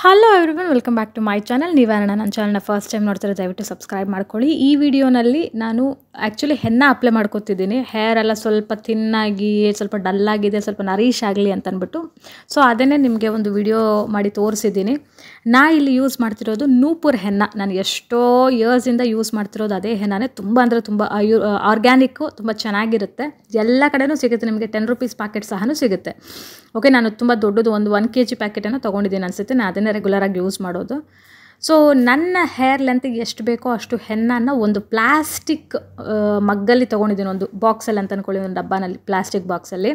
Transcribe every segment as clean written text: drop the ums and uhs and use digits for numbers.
Hello everyone, welcome back to my channel. ನೀವೇನ ನನ್ನ ಚಾನಲ್ನ ಫಸ್ಟ್ ಟೈಮ್ ನೋಡ್ತಾರೆ ದಯವಿಟ್ಟು ಸಬ್ಸ್ಕ್ರೈಬ್ ಮಾಡ್ಕೊಳ್ಳಿ. ಈ ವಿಡಿಯೋನಲ್ಲಿ ನಾನು ಆ್ಯಕ್ಚುಲಿ ಹೆನ್ನ ಅಪ್ಲೈ ಮಾಡ್ಕೊತಿದ್ದೀನಿ. ಹೇರ್ ಎಲ್ಲ ಸ್ವಲ್ಪ ಥಿನ್ನಾಗಿ, ಸ್ವಲ್ಪ ಡಲ್ಲಾಗಿದೆ, ಸ್ವಲ್ಪ ನರೀಶ್ ಆಗಲಿ ಅಂತ ಅಂದ್ಬಿಟ್ಟು. ಸೊ ಅದನ್ನೇ ನಿಮಗೆ ಒಂದು ವಿಡಿಯೋ ಮಾಡಿ ತೋರಿಸಿದ್ದೀನಿ. ನಾ ಇಲ್ಲಿ ಯೂಸ್ ಮಾಡ್ತಿರೋದು ನೂಪುರ್ ಹೆನ್ನ. ನಾನು ಎಷ್ಟೋ ಇಯರ್ಸಿಂದ ಯೂಸ್ ಮಾಡ್ತಿರೋದು ಅದೇ ಹೆನ್ನಾನೇ. ತುಂಬ ಅಂದರೆ ತುಂಬ ಆರ್ಗ್ಯಾನಿಕ್ಕು, ತುಂಬ ಚೆನ್ನಾಗಿರುತ್ತೆ. ಎಲ್ಲ ಕಡೆನೂ ಸಿಗುತ್ತೆ ನಿಮಗೆ. 10 ರೂಪೀಸ್ ಪ್ಯಾಕೆಟ್ ಸಹ ಸಿಗುತ್ತೆ. ಓಕೆ, ನಾನು ತುಂಬ ದೊಡ್ಡದು ಒಂದು 1 kg ಪ್ಯಾಕೆಟನ್ನು ತೊಗೊಂಡಿದ್ದೀನಿ ಅನಿಸುತ್ತೆ. ನಾನು ಅದನ್ನೇ ರೆಗ್ಯುಲರಾಗಿ ಯೂಸ್ ಮಾಡೋದು. ಸೊ ನನ್ನ ಹೇರ್ ಲೆಂತಿಗೆ ಎಷ್ಟು ಬೇಕೋ ಅಷ್ಟು ಹೆನ್ನನ್ನು ಒಂದು ಪ್ಲಾಸ್ಟಿಕ್ ಮಗ್ಗಲ್ಲಿ ತೊಗೊಂಡಿದ್ದೀನಿ. ಒಂದು ಬಾಕ್ಸಲ್ಲಿ ಅಂತ ಅಂದ್ಕೊಳ್ಳಿ, ಒಂದು ಡಬ್ಬನಲ್ಲಿ, ಪ್ಲಾಸ್ಟಿಕ್ ಬಾಕ್ಸಲ್ಲಿ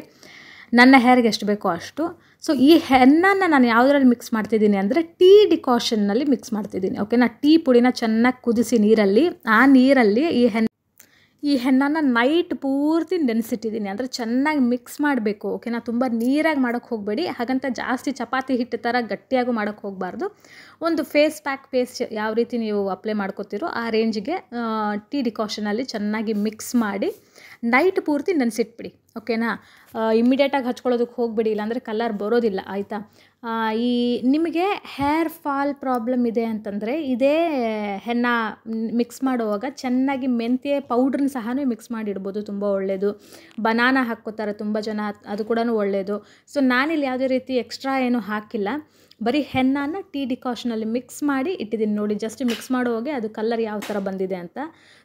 ನನ್ನ ಹೇರ್ಗೆ ಎಷ್ಟು ಬೇಕೋ ಅಷ್ಟು. ಸೊ ಈ ಹೆನ್ನನ್ನು ನಾನು ಯಾವುದರಲ್ಲಿ ಮಿಕ್ಸ್ ಮಾಡ್ತಿದ್ದೀನಿ ಅಂದರೆ ಟೀ ಡಿಕಾಷನ್ನಲ್ಲಿ ಮಿಕ್ಸ್ ಮಾಡ್ತಿದ್ದೀನಿ. ಓಕೆನಾ, ಟೀ ಪುಡಿನ ಚೆನ್ನಾಗಿ ಕುದಿಸಿ ನೀರಲ್ಲಿ, ಆ ನೀರಲ್ಲಿ ಈ ಹೆನ್ನನ್ನು ನೈಟ್ ಪೂರ್ತಿ ನೆನೆಸಿಟ್ಟಿದ್ದೀನಿ. ಅಂದರೆ ಚೆನ್ನಾಗಿ ಮಿಕ್ಸ್ ಮಾಡಬೇಕು. ಓಕೆನಾ, ತುಂಬ ನೀರಾಗಿ ಮಾಡೋಕ್ಕೆ ಹೋಗಬೇಡಿ. ಹಾಗಂತ ಜಾಸ್ತಿ ಚಪಾತಿ ಹಿಟ್ಟು ಥರ ಗಟ್ಟಿಯಾಗೂ ಮಾಡೋಕ್ಕೆ ಹೋಗಬಾರ್ದು. ಒಂದು ಫೇಸ್ ಪ್ಯಾಕ್ ಪೇಸ್ಟ್ ಯಾವ ರೀತಿ ನೀವು ಅಪ್ಲೈ ಮಾಡ್ಕೋತೀರೋ ಆ ರೇಂಜಿಗೆ ಟೀ ಡಿಕಾಷನಲ್ಲಿ ಚೆನ್ನಾಗಿ ಮಿಕ್ಸ್ ಮಾಡಿ ನೈಟ್ ಪೂರ್ತಿ ನೆನೆಸಿಟ್ಬಿಡಿ. ಓಕೆನಾ, ಇಮ್ಮಿಡಿಯೇಟಾಗಿ ಹಚ್ಕೊಳ್ಳೋದಕ್ಕೆ ಹೋಗಬೇಡಿ, ಇಲ್ಲಾಂದರೆ ಕಲರ್ ಬರೋದಿಲ್ಲ. ಆಯಿತಾ, ಈ ನಿಮಗೆ ಹೇರ್ ಫಾಲ್ ಪ್ರಾಬ್ಲಮ್ ಇದೆ ಅಂತಂದರೆ ಇದೇ ಹೆನ್ನ ಮಿಕ್ಸ್ ಮಾಡುವಾಗ ಚೆನ್ನಾಗಿ ಮೆಂತ್ಯ ಪೌಡ್ರನ್ನ ಸಹ ಮಿಕ್ಸ್ ಮಾಡಿಡ್ಬೋದು, ತುಂಬ ಒಳ್ಳೆಯದು. ಬನಾನಾ ಹಾಕ್ಕೋತಾರೆ ತುಂಬ ಜನ, ಅದು ಕೂಡ ಒಳ್ಳೆಯದು. ಸೊ ನಾನಿಲ್ಲಿ ಯಾವುದೇ ರೀತಿ ಎಕ್ಸ್ಟ್ರಾ ಏನೂ ಹಾಕಿಲ್ಲ, ಬರೀ ಹೆನ್ನನ ಟೀ ಡಿಕಾಷನಲ್ಲಿ ಮಿಕ್ಸ್ ಮಾಡಿ ಇಟ್ಟಿದ್ದೀನಿ. ನೋಡಿ, ಜಸ್ಟ್ ಮಿಕ್ಸ್ ಮಾಡುವಾಗೆ ಅದು ಕಲರ್ ಯಾವ ಥರ ಬಂದಿದೆ ಅಂತ.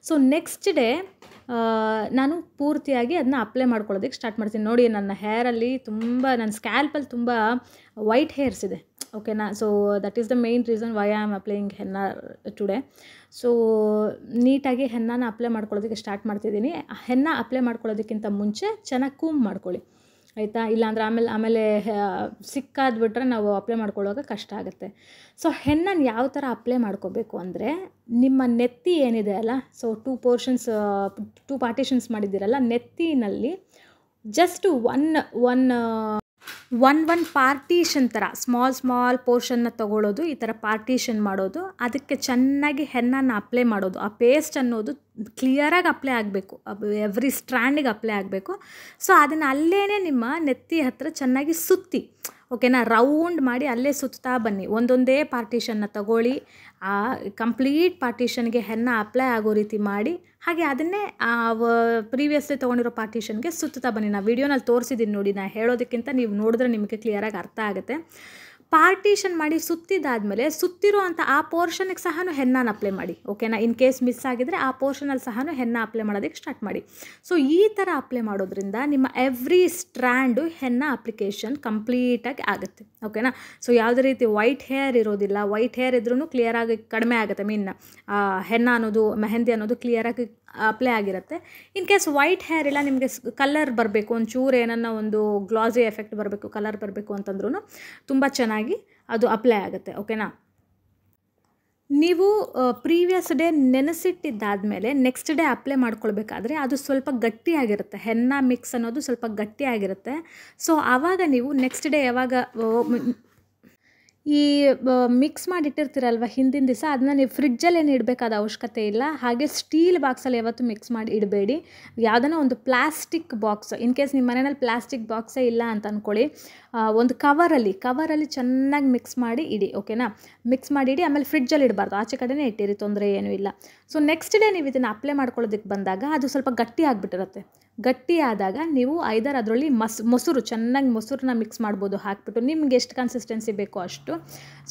ಸೊ ನೆಕ್ಸ್ಟ್ ಡೇ ನಾನು ಪೂರ್ತಿಯಾಗಿ ಅದನ್ನ ಅಪ್ಲೈ ಮಾಡ್ಕೊಳ್ಳೋದಕ್ಕೆ ಸ್ಟಾರ್ಟ್ ಮಾಡ್ತೀನಿ. ನೋಡಿ, ನನ್ನ ಹೇರಲ್ಲಿ ನನ್ನ ಸ್ಕ್ಯಾಲ್ಪಲ್ಲಿ ತುಂಬ ವೈಟ್ ಹೇರ್ಸ್ ಇದೆ. ಓಕೆನಾ, so that is the main reason why I am applying ಹೆನ್ನ today. So ನೀಟಾಗಿ ಹೆನ್ನನ ಅಪ್ಲೈ ಮಾಡ್ಕೊಳ್ಳೋದಕ್ಕೆ ಸ್ಟಾರ್ಟ್ ಮಾಡ್ತಿದ್ದೀನಿ. ಹೆನ್ನ ಅಪ್ಲೈ ಮಾಡ್ಕೊಳ್ಳೋದಕ್ಕಿಂತ ಮುಂಚೆ ಚೆನ್ನಾಗಿ ಕೂಮ್ ಮಾಡ್ಕೊಳ್ಳಿ, ಆಯಿತಾ. ಇಲ್ಲಾಂದರೆ ಆಮೇಲೆ ಸಿಕ್ಕಾದ್ಬಿಟ್ರೆ ನಾವು ಅಪ್ಲೈ ಮಾಡ್ಕೊಳ್ಳುವಾಗ ಕಷ್ಟ ಆಗುತ್ತೆ. ಸೊ ಹೆನ್ನನ್ನು ಯಾವ ಥರ ಅಪ್ಲೈ ಮಾಡ್ಕೋಬೇಕು ಅಂದರೆ, ನಿಮ್ಮ ನೆತ್ತಿ ಏನಿದೆ ಅಲ್ಲ, ಸೊ 2 ಪಾರ್ಟಿಷನ್ಸ್ ಮಾಡಿದ್ದೀರಲ್ಲ, ನೆತ್ತಿನಲ್ಲಿ ಜಸ್ಟ್ ಒನ್ ಪಾರ್ಟಿಷನ್ ಥರ ಸ್ಮಾಲ್ ಪೋರ್ಷನ್ನ ತೊಗೊಳ್ಳೋದು, ಈ ಥರ ಪಾರ್ಟಿಷನ್ ಮಾಡೋದು, ಅದಕ್ಕೆ ಚೆನ್ನಾಗಿ ಹೆನ್ನನ್ನು ಅಪ್ಲೈ ಮಾಡೋದು. ಆ ಪೇಸ್ಟ್ ಅನ್ನೋದು ಕ್ಲಿಯರಾಗಿ ಅಪ್ಲೈ ಆಗಬೇಕು, ಎವ್ರಿ ಸ್ಟ್ರ್ಯಾಂಡಿಗೆ ಅಪ್ಲೈ ಆಗಬೇಕು. ಸೊ ಅದನ್ನು ಅಲ್ಲೇ ನಿಮ್ಮ ನೆತ್ತಿ ಹತ್ತಿರ ಚೆನ್ನಾಗಿ ಸುತ್ತಿ, ಓಕೆನಾ, ರೌಂಡ್ ಮಾಡಿ ಅಲ್ಲೇ ಸುತ್ತಾ ಬನ್ನಿ. ಒಂದೊಂದೇ ಪಾರ್ಟಿಷನ್ನ ತಗೊಳ್ಳಿ, ಆ ಕಂಪ್ಲೀಟ್ ಪಾರ್ಟಿಷನ್ಗೆ ಹೆನ್ನ ಅಪ್ಲೈ ಆಗೋ ರೀತಿ ಮಾಡಿ, ಹಾಗೆ ಅದನ್ನೇ ಪ್ರೀವಿಯಸ್ಲಿ ತೊಗೊಂಡಿರೋ ಪಾರ್ಟಿಷನ್ಗೆ ಸುತ್ತಾ ಬನ್ನಿ. ನಾನು ವೀಡಿಯೋನಲ್ಲಿ ತೋರಿಸಿದ್ದೀನಿ ನೋಡಿ, ನಾನು ಹೇಳೋದಕ್ಕಿಂತ ನೀವು ನೋಡಿದ್ರೆ ನಿಮಗೆ ಕ್ಲಿಯರಾಗಿ ಅರ್ಥ ಆಗುತ್ತೆ. ಪಾರ್ಟಿಷನ್ ಮಾಡಿ ಸುತ್ತಿದಾದಮೇಲೆ ಸುತ್ತಿರೋ ಅಂಥ ಆ ಪೋರ್ಷನ್ಗೆ ಸಹ ಹೆನ್ನನ ಅಪ್ಲೈ ಮಾಡಿ. ಓಕೆನಾ, ಇನ್ ಕೇಸ್ ಮಿಸ್ ಆಗಿದರೆ ಆ ಪೋರ್ಷನಲ್ಲಿ ಸಹ ಹೆನ್ನ ಅಪ್ಲೈ ಮಾಡೋದಕ್ಕೆ ಸ್ಟಾರ್ಟ್ ಮಾಡಿ. ಸೊ ಈ ಥರ ಅಪ್ಲೈ ಮಾಡೋದ್ರಿಂದ ನಿಮ್ಮ ಎವ್ರಿ ಸ್ಟ್ರ್ಯಾಂಡು ಹೆನ್ನ ಅಪ್ಲಿಕೇಶನ್ ಕಂಪ್ಲೀಟಾಗಿ ಆಗುತ್ತೆ. ಓಕೆನಾ, ಸೊ ಯಾವುದೇ ರೀತಿ ವೈಟ್ ಹೇರ್ ಇರೋದಿಲ್ಲ. ವೈಟ್ ಹೇರ್ ಇದ್ರೂ ಕ್ಲಿಯರಾಗಿ ಕಡಿಮೆ ಆಗುತ್ತೆ. ಹೆನ್ನ ಅನ್ನೋದು, ಮೆಹಂದಿ ಅನ್ನೋದು ಕ್ಲಿಯರಾಗಿ ಅಪ್ಲೈ ಆಗಿರುತ್ತೆ. ಇನ್ ಕೇಸ್ ವೈಟ್ ಹೇರ್ ಇಲ್ಲ, ನಿಮಗೆ ಕಲರ್ ಬರಬೇಕು, ಒಂಚೂರು ಏನನ್ನ ಒಂದು ಗ್ಲಾಸಿ ಎಫೆಕ್ಟ್ ಬರಬೇಕು, ಕಲರ್ ಬರಬೇಕು ಅಂತಂದ್ರೂ ತುಂಬ ಚೆನ್ನಾಗಿ ಅದು ಅಪ್ಲೈ ಆಗುತ್ತೆ. ಓಕೆನಾ, ನೀವು ಪ್ರೀವಿಯಸ್ ಡೇ ನೆನೆಸಿಟ್ಟಿದ್ದಾದಮೇಲೆ ನೆಕ್ಸ್ಟ್ ಡೇ ಅಪ್ಲೈ ಮಾಡ್ಕೊಳ್ಬೇಕಾದ್ರೆ ಅದು ಸ್ವಲ್ಪ ಗಟ್ಟಿಯಾಗಿರುತ್ತೆ. ಹೆನ್ನ ಮಿಕ್ಸ್ ಅನ್ನೋದು ಸ್ವಲ್ಪ ಗಟ್ಟಿಯಾಗಿರುತ್ತೆ. ಸೊ ಆವಾಗ ನೀವು ನೆಕ್ಸ್ಟ್ ಡೇ ಯಾವಾಗ ಈ ಮಿಕ್ಸ್ ಮಾಡಿಟ್ಟಿರ್ತೀರಲ್ವ ಹಿಂದಿನ ದಿವಸ, ಅದನ್ನ ನೀವು ಫ್ರಿಡ್ಜಲ್ಲಿ ಏನು ಇಡಬೇಕಾದ ಅವಶ್ಯಕತೆ ಇಲ್ಲ. ಹಾಗೆ ಸ್ಟೀಲ್ ಬಾಕ್ಸಲ್ಲಿ ಯಾವತ್ತೂ ಮಿಕ್ಸ್ ಮಾಡಿ ಇಡಬೇಡಿ. ಯಾವುದನ್ನ ಒಂದು ಪ್ಲಾಸ್ಟಿಕ್ ಬಾಕ್ಸ್, ಇನ್ ಕೇಸ್ ನಿಮ್ಮ ಮನೆಯಲ್ಲಿ ಪ್ಲಾಸ್ಟಿಕ್ ಬಾಕ್ಸೇ ಇಲ್ಲ ಅಂತ ಅಂದ್ಕೊಳ್ಳಿ, ಒಂದು ಕವರಲ್ಲಿ ಚೆನ್ನಾಗಿ ಮಿಕ್ಸ್ ಮಾಡಿ ಇಡಿ. ಓಕೆನಾ, ಮಿಕ್ಸ್ ಮಾಡಿ ಇಡಿ. ಆಮೇಲೆ ಫ್ರಿಡ್ಜಲ್ಲಿ ಇಡಬಾರ್ದು, ಆಚೆ ಕಡೆನೇ ಇಟ್ಟಿರಿ, ತೊಂದರೆ ಏನೂ ಇಲ್ಲ. ಸೊ ನೆಕ್ಸ್ಟ್ ಡೇ ನೀವು ಇದನ್ನು ಅಪ್ಲೈ ಮಾಡ್ಕೊಳ್ಳೋದಕ್ಕೆ ಬಂದಾಗ ಅದು ಸ್ವಲ್ಪ ಗಟ್ಟಿ ಆಗಿಬಿಟ್ಟಿರುತ್ತೆ. ಗಟ್ಟಿ ಆದಾಗ ನೀವು ಐದರ್ ಅದರಲ್ಲಿ ಮೊಸರು, ಚೆನ್ನಾಗಿ ಮೊಸರನ್ನ ಮಿಕ್ಸ್ ಮಾಡ್ಬೋದು ಹಾಕ್ಬಿಟ್ಟು, ನಿಮ್ಗೆ ಎಷ್ಟು ಕನ್ಸಿಸ್ಟೆನ್ಸಿ ಬೇಕೋ ಅಷ್ಟು.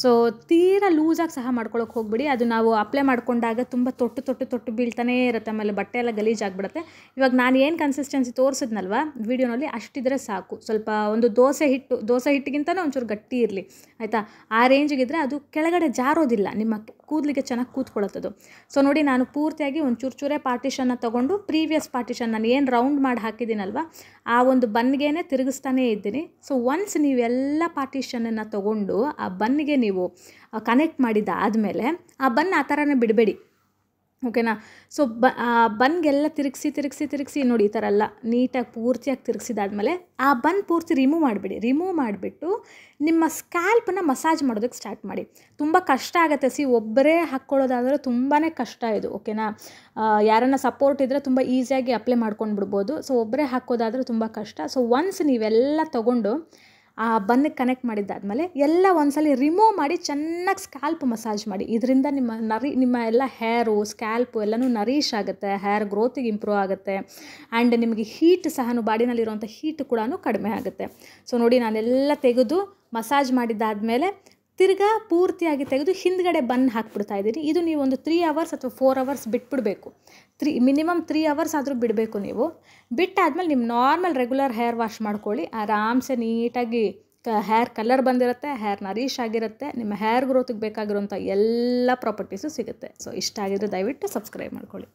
ಸೊ ತೀರಾ ಲೂಸಾಗಿ ಸಹ ಮಾಡ್ಕೊಳ್ಳೋಕೆ ಹೋಗ್ಬಿಡಿ. ಅದು ನಾವು ಅಪ್ಲೈ ಮಾಡ್ಕೊಂಡಾಗ ತುಂಬ ತೊಟ್ಟು ಬೀಳ್ತಾನೇ ಇರುತ್ತೆ, ಆಮೇಲೆ ಬಟ್ಟೆ ಎಲ್ಲ ಗಲೀಜಾಗ್ಬಿಡುತ್ತೆ. ಇವಾಗ ನಾನು ಏನು ಕನ್ಸಿಸ್ಟೆನ್ಸಿ ತೋರಿಸಿದ್ನಲ್ವ ವಿಡಿಯೋನಲ್ಲಿ, ಅಷ್ಟಿದ್ರೆ ಸಾಕು. ಸ್ವಲ್ಪ ಒಂದು ದೋಸೆ ಹಿಟ್ಟಿಗಿಂತಲೂ ಒಂಚೂರು ಗಟ್ಟಿ ಇರಲಿ, ಆಯಿತಾ. ಆ ರೇಂಜಿಗಿದ್ರೆ ಅದು ಕೆಳಗಡೆ ಜಾರೋದಿಲ್ಲ, ನಿಮ್ಮ ಕೂದಲಿಗೆ ಚೆನ್ನಾಗಿ ಕೂತ್ಕೊಳ್ಳುತ್ತದು. ಸೊ ನೋಡಿ, ನಾನು ಪೂರ್ತಿಯಾಗಿ ಒಂದು ಚೂರೇ ಪಾರ್ಟಿಷನ್ನ ತೊಗೊಂಡು ಪ್ರೀವಿಯಸ್ ಪಾರ್ಟಿಷನ್ ನಾನು ಏನು ರೌಂಡ್ ಮಾಡಿ ಹಾಕಿದ್ದೀನಲ್ವ ಆ ಒಂದು ಬನ್ನಿಗೆ ತಿರುಗಿಸ್ತಾನೇ ಇದ್ದೀನಿ. ಸೊ ಒನ್ಸ್ ನೀವೆಲ್ಲ ಪಾರ್ಟಿಷನನ್ನು ತೊಗೊಂಡು ಆ ಬನ್ನಿಗೆ ನೀವು ಕನೆಕ್ಟ್ ಮಾಡಿದ್ದಾದಮೇಲೆ ಆ ಬನ್ ಆ ಥರನೇ ಬಿಡಬೇಡಿ. ಓಕೆನಾ, ಸೊ ಬನ್ಗೆಲ್ಲ ತಿರುಗಿಸಿ ನೋಡಿ, ಈ ಥರ ಎಲ್ಲ ನೀಟಾಗಿ ಪೂರ್ತಿಯಾಗಿ ತಿರುಗಿಸಿದಾದ್ಮೇಲೆ ಆ ಬನ್ ಪೂರ್ತಿ ರಿಮೂವ್ ಮಾಡಿಬಿಟ್ಟು ನಿಮ್ಮ ಸ್ಕ್ಯಾಲ್ಪನ್ನು ಮಸಾಜ್ ಮಾಡೋದಕ್ಕೆ ಸ್ಟಾರ್ಟ್ ಮಾಡಿ. ತುಂಬ ಕಷ್ಟ ಆಗುತ್ತೆ, ಒಬ್ಬರೇ ಹಾಕ್ಕೊಳ್ಳೋದಾದರೆ ತುಂಬಾ ಕಷ್ಟ ಇದು. ಓಕೆನಾ, ಯಾರನ್ನ ಸಪೋರ್ಟ್ ಇದ್ದರೆ ತುಂಬ ಈಸಿಯಾಗಿ ಅಪ್ಲೈ ಮಾಡ್ಕೊಂಡು ಬಿಡ್ಬೋದು. ಸೊ ಒಬ್ಬರೇ ಹಾಕೋದಾದರೆ ತುಂಬ ಕಷ್ಟ. ಸೊ ಒನ್ಸ್ ನೀವೆಲ್ಲ ತೊಗೊಂಡು ಆ ಬನ್ನಿಗೆ ಕನೆಕ್ಟ್ ಮಾಡಿದ್ದಾದಮೇಲೆ ಎಲ್ಲ ಒಂದ್ಸಲ ರಿಮೂವ್ ಮಾಡಿ ಚೆನ್ನಾಗಿ ಸ್ಕ್ಯಾಲ್ಪ್ ಮಸಾಜ್ ಮಾಡಿ. ಇದರಿಂದ ನಿಮ್ಮ ಎಲ್ಲ ಹೇರು ಸ್ಕ್ಯಾಲ್ಪು ಎಲ್ಲನೂ ನರೀಶ್ ಆಗುತ್ತೆ, ಹೇರ್ ಗ್ರೋತಿಗೆ ಇಂಪ್ರೂವ್ ಆಗುತ್ತೆ. ಆ್ಯಂಡ್ ನಿಮಗೆ ಹೀಟ್ ಸಹ ಬಾಡಿನಲ್ಲಿರುವಂಥ ಹೀಟ್ ಕೂಡ ಕಡಿಮೆ ಆಗುತ್ತೆ. ಸೊ ನೋಡಿ, ನಾನೆಲ್ಲ ತೆಗೆದು ಮಸಾಜ್ ಮಾಡಿದ್ದಾದಮೇಲೆ ತಿರ್ಗಾ ಪೂರ್ತಿಯಾಗಿ ತೆಗೆದು ಹಿಂದ್ಗಡೆ ಬನ್ ಹಾಕ್ಬಿಡ್ತಾ ಇದ್ದೀನಿ. ಇದು ನೀವು ಒಂದು 3 ಅವರ್ಸ್ ಅಥವಾ 4 ಅವರ್ಸ್ ಬಿಟ್ಬಿಡಬೇಕು. ಮಿನಿಮಮ್ 3 ಅವರ್ಸ್ ಆದರೂ ಬಿಡಬೇಕು ನೀವು. ಬಿಟ್ಟಾದ್ಮೇಲೆ ನಿಮ್ಮ ನಾರ್ಮಲ್ ರೆಗ್ಯುಲರ್ ಹೇರ್ ವಾಶ್ ಮಾಡ್ಕೊಳ್ಳಿ. ಆರಾಮ್ಸೆ ನೀಟಾಗಿ ಹೇರ್ ಕಲರ್ ಬಂದಿರುತ್ತೆ, ಹೇರ್ ನರೀಶ್ ಆಗಿರುತ್ತೆ, ನಿಮ್ಮ ಹೇರ್ ಗ್ರೋತಿಗೆ ಬೇಕಾಗಿರೋಂಥ ಎಲ್ಲ ಪ್ರಾಪರ್ಟೀಸು ಸಿಗುತ್ತೆ. ಸೊ ಇಷ್ಟ ಆಗಿದ್ರೆ ದಯವಿಟ್ಟು ಸಬ್ಸ್ಕ್ರೈಬ್ ಮಾಡ್ಕೊಳ್ಳಿ.